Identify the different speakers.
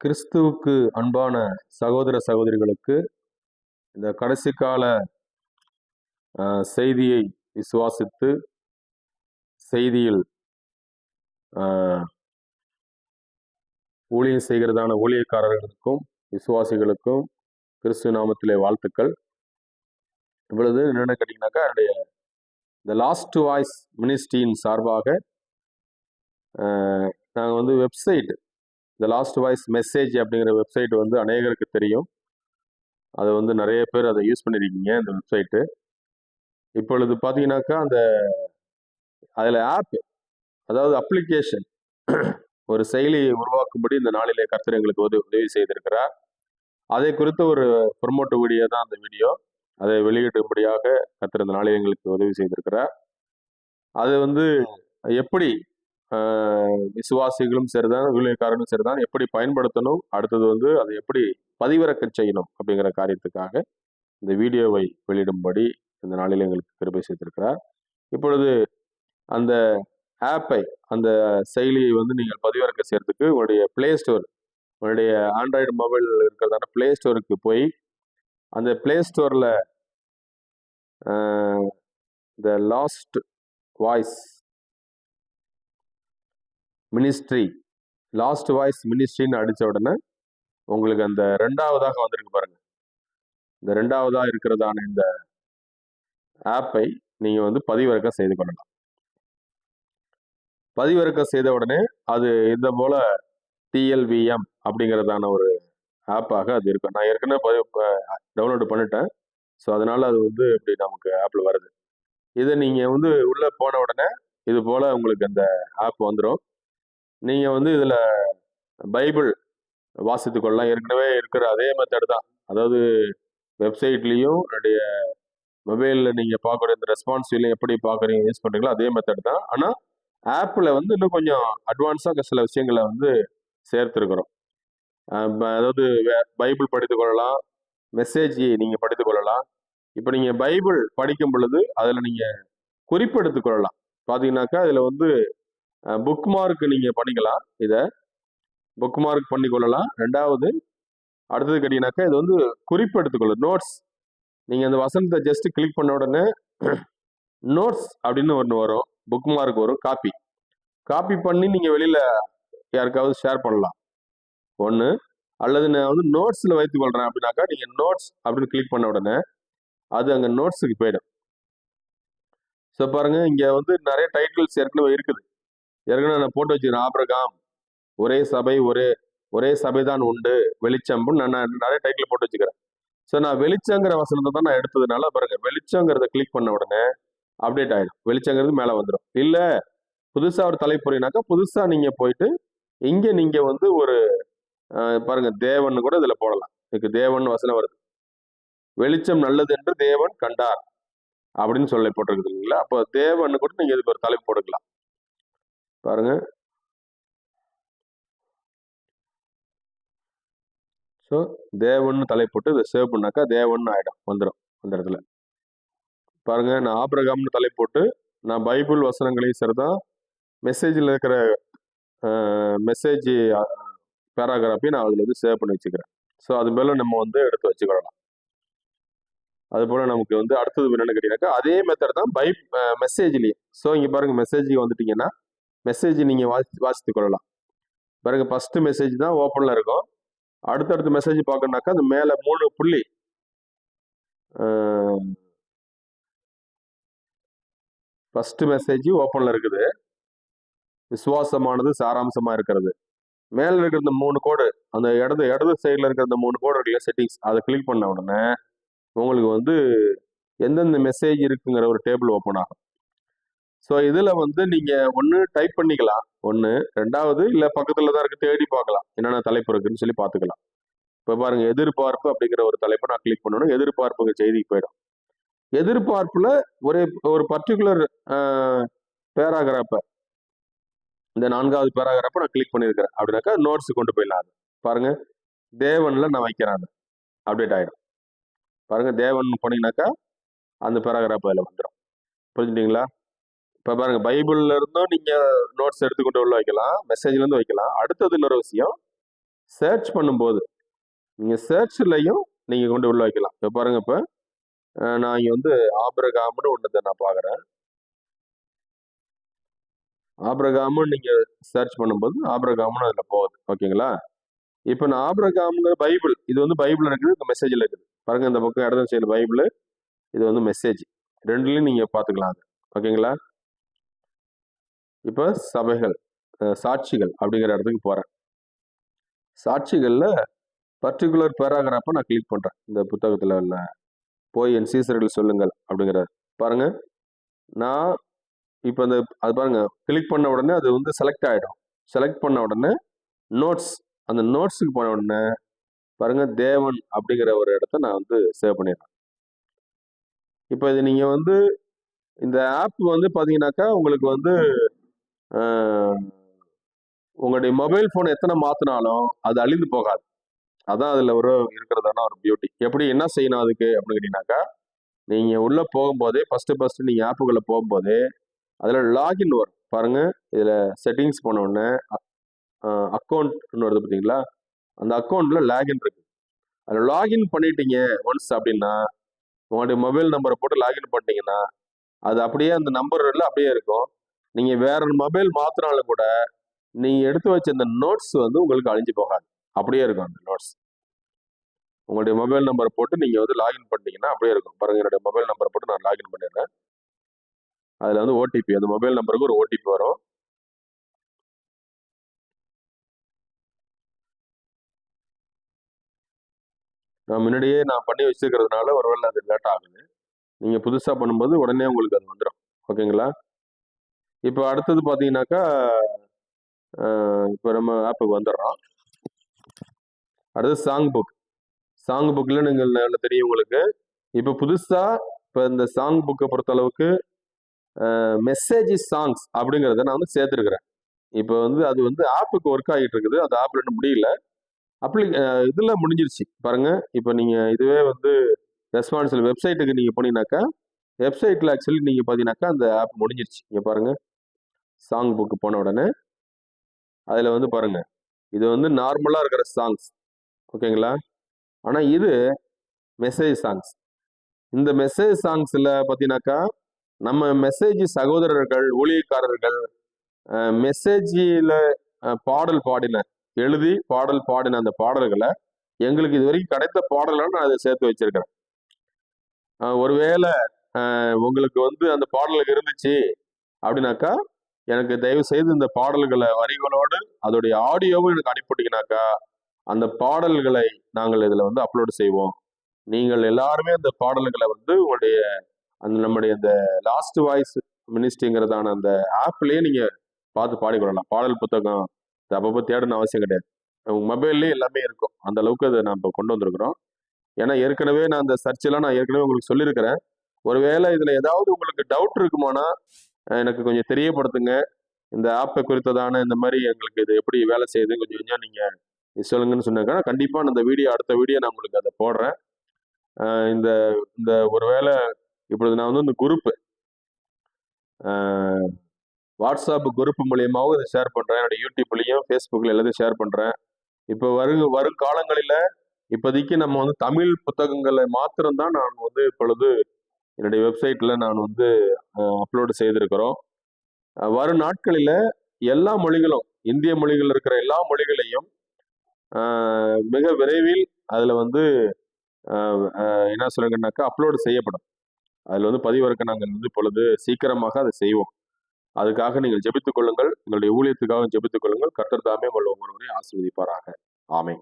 Speaker 1: கிறிஸ்துவுக்கு அன்பான சகோதர சகோதரிகளுக்கு இந்த கடைசி கால செய்தியை விசுவாசித்து செய்தியில் ஊழியம் செய்கிறதான ஊழியக்காரர்களுக்கும் விசுவாசிகளுக்கும் கிறிஸ்து நாமத்திலே வாழ்த்துக்கள். இவ்வளவு என்னென்ன கேட்டீங்கன்னாக்கா, என்னுடைய இந்த லாஸ்ட் வாய்ஸ் மினிஸ்ட்ரியின் சார்பாக நாங்கள் வெப்சைட் இந்த லாஸ்ட் வாய்ஸ் மெசேஜ் அப்படிங்கிற வெப்சைட் அநேகருக்கு தெரியும். அதை நிறைய பேர் அதை யூஸ் பண்ணியிருக்கீங்க. இந்த வெப்சைட்டு இப்பொழுது பார்த்தீங்கன்னாக்கா அதில் ஆப், அதாவது அப்ளிகேஷன், ஒரு செயலியை உருவாக்கும்படி இந்த நாளிலே கர்த்தர் எங்களுக்கு உதவி செய்திருக்கிறார். அதை குறித்த ஒரு ப்ரொமோட் வீடியோ தான் அந்த வீடியோ. அதை வெளியிடும்படியாக கர்த்தர் இந்த நாளில் எங்களுக்கு உதவி செய்திருக்கிறார். அது எப்படி விசுவாசிகளும் சரிதான், ஊழியக்காரனும் சரிதான், எப்படி பயன்படுத்தணும், அடுத்தது அதை எப்படி பதிவிறக்க செய்யணும் அப்படிங்கிற காரியத்துக்காக இந்த வீடியோவை வெளியிடும்படி இந்த நாளில் எங்களுக்கு கிருபை செய்திருக்கிறார். இப்பொழுது அந்த ஆப்பை, அந்த செயலியை நீங்கள் பதிவிறக்க செய்யறதுக்கு உங்களுடைய பிளே ஸ்டோர், உங்களுடைய ஆண்ட்ராய்டு மொபைல் இருக்கிறதான பிளே ஸ்டோருக்கு போய் அந்த பிளே ஸ்டோரில் the last voice ministry, last voice மினிஸ்ட்ரின்னு அடித்த உடனே உங்களுக்கு அந்த ரெண்டாவதாக வந்திருக்கு பாருங்க. இந்த ரெண்டாவதாக இருக்கிறதான இந்த ஆப்பை நீங்கள் பதிவிறக்கம் செய்து கொள்ளலாம். பதிவிறக்கம் செய்த உடனே அது இந்த போல TLVM அப்படிங்கிறதான ஒரு ஆப்பாக அது இருக்கும். நான் ஏற்கனவே டவுன்லோடு பண்ணிட்டேன். ஸோ அதனால அது இப்படி நமக்கு ஆப்பில் வருது. இதை நீங்கள் உள்ளே போன உடனே இது போல் உங்களுக்கு அந்த ஆப் வந்துடும். நீங்கள் இதில் பைபிள் வாசித்து கொள்ளலாம். ஏற்கனவே இருக்கிற அதே மெத்தட் தான். அதாவது வெப்சைட்லேயும் என்னுடைய மொபைலில் நீங்கள் பார்க்குற இந்த ரெஸ்பான்சிவ்லையும் எப்படி பார்க்குறீங்க, யூஸ் பண்ணுறீங்களோ அதே மெத்தட் தான். ஆனால் ஆப்பில் இன்னும் கொஞ்சம் அட்வான்ஸாக சில விஷயங்களை சேர்த்துருக்குறோம். அதாவது பைபிள் படித்து கொள்ளலாம், மெசேஜ் நீங்கள் படித்து கொள்ளலாம். இப்போ நீங்கள் பைபிள் படிக்கும் பொழுது அதில் நீங்கள் குறிப்பெடுத்து கொள்ளலாம். பார்த்தீங்கன்னாக்கா இதில் புக் மார்க் நீங்கள் பண்ணிக்கலாம். இதை புக் மார்க் பண்ணி கொள்ளலாம். ரெண்டாவது அடுத்தது கேட்டீங்கன்னாக்கா இது குறிப்பெடுத்துக்கொள்ளும் நோட்ஸ். நீங்கள் அந்த வசனத்தை ஜஸ்ட் கிளிக் பண்ண உடனே நோட்ஸ் அப்படின்னு ஒன்று வரும், புக் மார்க் வரும். காப்பி பண்ணி நீங்கள் வெளியில் யாருக்காவது ஷேர் பண்ணலாம் ஒன்று. அல்லது நான் நோட்ஸில் வைத்துக் கொள்கிறேன் அப்படின்னாக்கா நீங்கள் நோட்ஸ் அப்படின்னு கிளிக் பண்ண உடனே அது அங்கே நோட்ஸுக்கு போயிடும். ஸோ பாருங்கள், இங்கே நிறைய டைட்டில்ஸ் ஏற்கனவே இருக்குது. ஏற்கனவே நான் போட்டு வச்சுக்கிறேன். ஆபிரகாம், ஒரே சபை, ஒரே சபை தான் உண்டு, வெளிச்சம்னு நான் நிறைய டைட்டில் போட்டு வச்சுக்கிறேன். ஸோ நான் வெளிச்சங்கிற வசனத்தை தான் நான் எடுத்ததுனால பாருங்க, வெளிச்சங்கிறத கிளிக் பண்ண உடனே அப்டேட் ஆகிடும். வெளிச்சங்கிறது மேலே வந்துடும். இல்லை புதுசாக ஒரு தலைப்புறைனாக்கா புதுசாக நீங்கள் போயிட்டு இங்கே நீங்கள் ஒரு பாருங்க, தேவன் கூட இதில் போடலாம். இதுக்கு தேவன் வசனம் வருது. வெளிச்சம் நல்லது என்று தேவன் கண்டார் அப்படின்னு சொல்லி போட்டிருக்குது இல்லைங்களா? அப்போ தேவன் கூட நீங்கள் இதுக்கு ஒரு தலைப்பு போட்டுக்கலாம். பாருங்க, ஸோ தேவன் தலைப்போட்டு இதை சேவ் பண்ணாக்கா தேவன் ஆகிடும், வந்துடும் அந்த இடத்துல. பாருங்க, நான் ஆபிரகாம்னு தலைப்போட்டு நான் பைபிள் வசனங்களையும் சரிதான், மெசேஜில் இருக்கிற மெசேஜ் பேராகிராஃபையும் நான் அதில் சேவ் பண்ணி வச்சுக்கிறேன். ஸோ அது மேலே நம்ம எடுத்து வச்சுக்கலாம். அதுபோல் நமக்கு அடுத்தது என்னென்னு கேட்டீங்கன்னாக்கா அதே மெத்தட் தான் மெசேஜ்லேயும். ஸோ இங்கே பாருங்க, மெசேஜுக்கு வந்துட்டீங்கன்னா மெசேஜ் நீங்கள் வாசித்து கொள்ளலாம். பாருங்க, ஃபஸ்ட்டு மெசேஜ் தான் ஓப்பனில் இருக்கும். அடுத்தடுத்த மெசேஜ் பார்க்கணுனாக்கா அது மேலே 3 புள்ளி, ஃபர்ஸ்ட் மெசேஜ் ஓப்பனில் இருக்குது, விசுவாசமானது சாராம்சமாக இருக்கிறது. மேலே இருக்கிற இந்த 3 கோடு, அந்த இடது சைடில் இருக்கிற இந்த 3 கோடு இருக்குல்ல, செட்டிங்ஸ், அதை கிளிக் பண்ண உடனே உங்களுக்கு எந்தெந்த மெசேஜ் இருக்குங்கிற ஒரு டேபிள் ஓப்பன் ஆகும். ஸோ இதில் நீங்கள் ஒன்று டைப் பண்ணிக்கலாம், ஒன்று. ரெண்டாவது இல்லை பக்கத்தில் தான் இருக்குது, தேடி பார்க்கலாம் என்னென்ன தலைப்பு இருக்குன்னு சொல்லி பார்த்துக்கலாம். இப்போ பாருங்க, எதிர்பார்ப்பு அப்படிங்கிற ஒரு தலைப்பை நான் கிளிக் பண்ணணும். எதிர்பார்ப்புங்கிற செய்திக்கு போயிடும். எதிர்பார்ப்புல ஒரு பர்டிகுலர் பேராகிராஃபை, இந்த 4வது பேராகிராஃபை நான் கிளிக் பண்ணியிருக்கிறேன் அப்படின்னாக்கா நோட்ஸ் கொண்டு போயிடலாம். அது பாருங்க, தேவன்ல நான் வைக்கிறேன், அது அப்டேட் ஆகிடும். பாருங்க, தேவன் போனீங்கன்னாக்கா அந்த பேராகிராஃப் அதில் வந்துடும். புரிஞ்சுட்டீங்களா? இப்போ பாருங்க, பைபிள்ல இருந்தும் நீங்க நோட்ஸ் எடுத்துக்கொண்டு உள்ள வைக்கலாம், மெசேஜ்ல இருந்து வைக்கலாம். அடுத்தது இன்னொரு விஷயம், சர்ச் பண்ணும்போது நீங்கள் சர்ச்லையும் நீங்கள் கொண்டு உள்ள வைக்கலாம். இப்போ பாருங்க, இப்போ நான் இங்கே வந்து ஆபிரகாம்னு ஒன்று நான் பார்க்குறேன். ஆபிரகாம்னு நீங்கள் சர்ச் பண்ணும்போது ஆபிரகாம்னு அதில் போகுது. ஓகேங்களா? இப்போ நான் ஆபிரகாம்ங்கிற பைபிள், இது வந்து பைபிள் இருக்குது, இந்த மெசேஜில் இருக்குது. பாருங்க, இந்த பக்கம் இடது சைடு பைபிள், இது வந்து மெசேஜ். ரெண்டுலையும் நீங்கள் பார்த்துக்கலாம் அது. ஓகேங்களா? இப்போ சபைகள், சாட்சிகள் அப்படிங்கிற இடத்துக்கு போகிறேன். சாட்சிகளில் பர்டிகுலர் பேராகிராஃபை நான் கிளிக் பண்ணுறேன். இந்த புத்தகத்தில் உள்ள போய் என் சீசர்கள் சொல்லுங்கள் அப்படிங்கிற பாருங்க. நான் இப்போ அந்த அது பாருங்க, கிளிக் பண்ண உடனே அது வந்து செலக்ட் ஆகிடும். செலக்ட் பண்ண உடனே நோட்ஸ், அந்த நோட்ஸுக்கு போன உடனே பாருங்க, தேவன் அப்படிங்கிற ஒரு இடத்த நான் வந்து சேவ் பண்ணிடுறேன். இப்போ இது நீங்கள் வந்து இந்த ஆப் வந்து பார்த்தீங்கன்னாக்கா உங்களுக்கு வந்து உங்களுடைய மொபைல் ஃபோன் எத்தனை மாற்றினாலும் அது அழிந்து போகாது. அதான் அதில் ஒரு இருக்கிறதான ஒரு பியூட்டி. எப்படி என்ன செய்யணும் அதுக்கு அப்படின்னு கேட்டீங்கன்னாக்கா, நீங்கள் உள்ளே போகும்போதே ஃபஸ்ட்டு நீங்கள் ஆப்புக்குள்ளே போகும்போதே அதில் லாகின் வரும் பாருங்க. இதில் செட்டிங்ஸ் போன உடனே அக்கௌண்ட்னு வருது பார்த்தீங்களா, அந்த அக்கௌண்ட்டில் லாகின் இருக்கு. அதில் லாகின் பண்ணிட்டீங்க ஒன்ஸ் அப்படின்னா, உங்களுடைய மொபைல் நம்பரை போட்டு லாகின் பண்ணிட்டீங்கன்னா அது அப்படியே அந்த நம்பரில் அப்படியே இருக்கும். நீங்கள் வேற மொபைல் மாற்றினாலும் கூட நீங்கள் எடுத்து வச்ச இந்த நோட்ஸ் வந்து உங்களுக்கு அழிஞ்சு போகாது, அப்படியே இருக்கும் அந்த நோட்ஸ். உங்களுடைய மொபைல் நம்பரை போட்டு நீங்கள் வந்து லாகின் பண்ணிட்டீங்கன்னா அப்படியே இருக்கும். பாருங்க, என்னுடைய மொபைல் நம்பரை போட்டு நான் லாகின் பண்ணிடுறேன். அதில் வந்து ஓடிபி, அந்த மொபைல் நம்பருக்கு ஒரு ஓடிபி வரும். நான் முன்னாடியே நான் பண்ணி வச்சிருக்கிறதுனால ஒருவேளை அது லேட் ஆகுது. நீங்கள் புதுசாக பண்ணும்போது உடனே உங்களுக்கு அது வந்துடும். ஓகேங்களா? இப்போ அடுத்தது பார்த்தீங்கன்னாக்கா, இப்போ நம்ம ஆப்புக்கு வந்துடுறோம். அடுத்து சாங் புக். சாங் புக்கில் நீங்கள் நல்லா தெரியும் உங்களுக்கு. இப்போ புதுசாக இப்போ இந்த சாங் புக்கை பொறுத்தளவுக்கு மெசேஜ் சாங்ஸ் அப்படிங்கிறத நான் வந்து சேர்த்துருக்கிறேன். இப்போ வந்து அது வந்து ஆப்புக்கு ஒர்க் ஆகிட்டு இருக்குது. அது ஆப்பில் இன்னும் முடியல. இதில் முடிஞ்சிருச்சு பாருங்க. இப்போ நீங்கள் இதுவே வந்து ரெஸ்பான்சிபிள் வெப்சைட்டுக்கு நீங்கள் போனீங்கன்னாக்கா, வெப்சைட்டில் ஆக்சுவலி நீங்கள் பார்த்தீங்கன்னாக்கா அந்த ஆப் முடிஞ்சிருச்சு. இங்கே பாருங்க, சாங் புக்கு போன உடனே அதில் வந்து பாருங்க, இது வந்து நார்மலாக இருக்கிற சாங்ஸ். ஓகேங்களா? ஆனால் இது மெசேஜ் சாங்ஸ். இந்த மெசேஜ் சாங்ஸில் பார்த்தீங்கன்னாக்கா நம்ம மெசேஜ் சகோதரர்கள், ஊழியக்காரர்கள் மெசேஜில் பாடல் பாடின, எழுதி பாடல் பாடின அந்த பாடல்களை எங்களுக்கு இது வரைக்கும் கிடைத்த பாடல்களை நான் அதை சேர்த்து வச்சிருக்கிறேன். ஒருவேளை உங்களுக்கு வந்து அந்த பாடல்கள் இருந்துச்சு அப்படின்னாக்கா, எனக்கு தயவு செய்து இந்த பாடல்களை வரிகளோடு அதோடைய ஆடியோவும் எனக்கு அனுப்பிவிட்டீங்கன்னாக்கா, அந்த பாடல்களை நாங்கள் இதில் வந்து அப்லோடு செய்வோம். நீங்கள் எல்லாருமே அந்த பாடல்களை வந்து உங்களுடைய அந்த நம்முடைய இந்த லாஸ்ட் வாய்ஸ் மினிஸ்ட்ரிங்கிறதான அந்த ஆப்லேயே நீங்கள் பார்த்து பாடிக்கொள்ளலாம். பாடல் புத்தகம் அப்பப்போ தேடணும் அவசியம் கிடையாது. உங்க மொபைல்லேயே எல்லாமே இருக்கும். அந்த அளவுக்கு அதை நான் இப்போ கொண்டு வந்திருக்கிறோம். ஏன்னா ஏற்கனவே நான் அந்த சர்ச்செல்லாம் நான் ஏற்கனவே உங்களுக்கு சொல்லியிருக்கிறேன். ஒருவேளை இதில் ஏதாவது உங்களுக்கு டவுட் இருக்குமானா எனக்கு கொஞ்சம் தெரியப்படுத்துங்க. இந்த ஆப்பை குறித்ததான இந்த மாதிரி எங்களுக்கு இது எப்படி வேலை செய்யுது கொஞ்சம் கொஞ்சம் நீங்கள் சொல்லுங்கன்னு சொன்னாக்கா, கண்டிப்பாக இந்த வீடியோ அடுத்த வீடியோ நான் உங்களுக்கு அதை போடுறேன். இந்த இந்த ஒருவேளை இப்பொழுது நான் வந்து இந்த குரூப்பு வாட்ஸ்அப் குரூப் மூலியமாகவும் இதை ஷேர் பண்ணுறேன். என்னோட யூடியூப்லேயும் ஃபேஸ்புக்கில் எல்லாத்தையும் ஷேர் பண்ணுறேன். இப்போ வரும் காலங்களில் இப்போதைக்கு நம்ம வந்து தமிழ் புத்தகங்களை மாத்திரம்தான் நான் வந்து இப்பொழுது என்னுடைய வெப்சைட்டில் நான் வந்து அப்லோடு செய்திருக்கிறோம். வரும் நாட்களில் எல்லா மொழிகளும், இந்திய மொழிகள் இருக்கிற எல்லா மொழிகளையும் மிக விரைவில் அதில் வந்து என்ன சொல்லுங்கன்னாக்கா அப்லோடு செய்யப்படும். அதில் வந்து பதிவிறக்க நாங்கள் வந்து இப்பொழுது சீக்கிரமாக அதை செய்வோம். அதுக்காக நீங்கள் ஜெபித்துக் கொள்ளுங்கள். உங்களுடைய ஊழியத்துக்காக ஜெபித்துக் கொள்ளுங்கள். கர்த்தர் தாமே உங்கள் ஒவ்வொருவரையும் ஆசீர்வதிப்பாராக. ஆமென்.